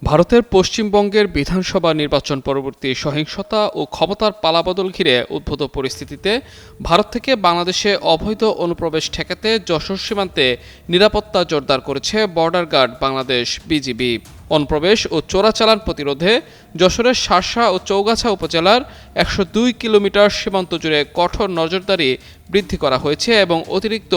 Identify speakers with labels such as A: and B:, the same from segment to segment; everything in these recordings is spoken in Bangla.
A: ভারতের পশ্চিমবঙ্গের বিধানসভা নির্বাচন পরবর্তী সহিংসতা ও ক্ষমতার পালাবদল ঘিরে উদ্ভূত পরিস্থিতিতে ভারত থেকে বাংলাদেশে অবৈধ অনুপ্রবেশ ঠেকাতে যশোর সীমান্তে নিরাপত্তা জোরদার করেছে বর্ডার গার্ড বাংলাদেশ বিজিবি। অনুপ্রবেশ ও চোরাচালান প্রতিরোধে যশোরের শার্শা ও চৌগাছা উপজেলার ১০২ কিলোমিটার সীমান্ত জুড়ে কঠোর নজরদারি বৃদ্ধি করা হয়েছে এবং অতিরিক্ত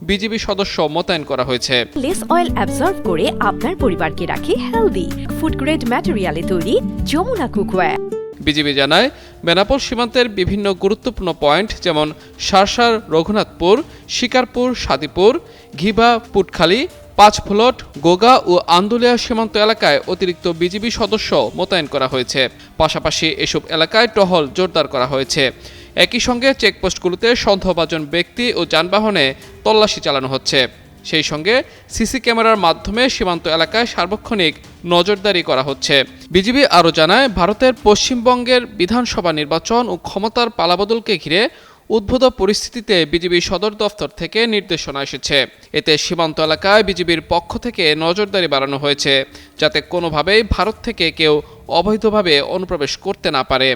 A: বিজিবি সদস্য মোতায়েন করা হয়েছে।
B: লেস অয়েল অ্যাবজর্ব করে আপনার পরিবারকে রাখে হেলদি। ফুড গ্রেড ম্যাটেরিয়ালে তৈরি যমুনা কুকওয়্যার।
A: বিজিবি জানায়, বেনাপোল সীমান্তের বিভিন্ন গুরুত্বপূর্ণ পয়েন্ট যেমন শার্শার রঘুনাথপুর, শিকারপুর, সাদিপুর, ঘিবা, পুটখালী, পাঁচফুলট, গোগা ও আন্দুলিয়া সীমান্ত এলাকায় অতিরিক্ত বিজিবি সদস্য মোতায়েন করা হয়েছে। পাশাপাশি এসব এলাকায় টহল জোরদার করা হয়েছে। একই সঙ্গে চেকপোস্টগুলোতে সন্দেহভাজন ব্যক্তি ও যানবাহনে তল্লাশি চালানো হচ্ছে। সেই সঙ্গে সিসি ক্যামেরার মাধ্যমে সীমান্ত এলাকায় সার্বক্ষণিক নজরদারি করা হচ্ছে। বিজিবি আরও জানায়, ভারতের পশ্চিমবঙ্গের বিধানসভা নির্বাচন ও ক্ষমতার পালাবদলকে ঘিরে উদ্ভূত পরিস্থিতিতে বিজিবি সদর দফতর থেকে নির্দেশনা এসেছে। এতে সীমান্ত এলাকায় বিজিবির পক্ষ থেকে নজরদারি বাড়ানো হয়েছে, যাতে কোনোভাবেই ভারত থেকে কেউ অবৈধভাবে অনুপ্রবেশ করতে না পারে।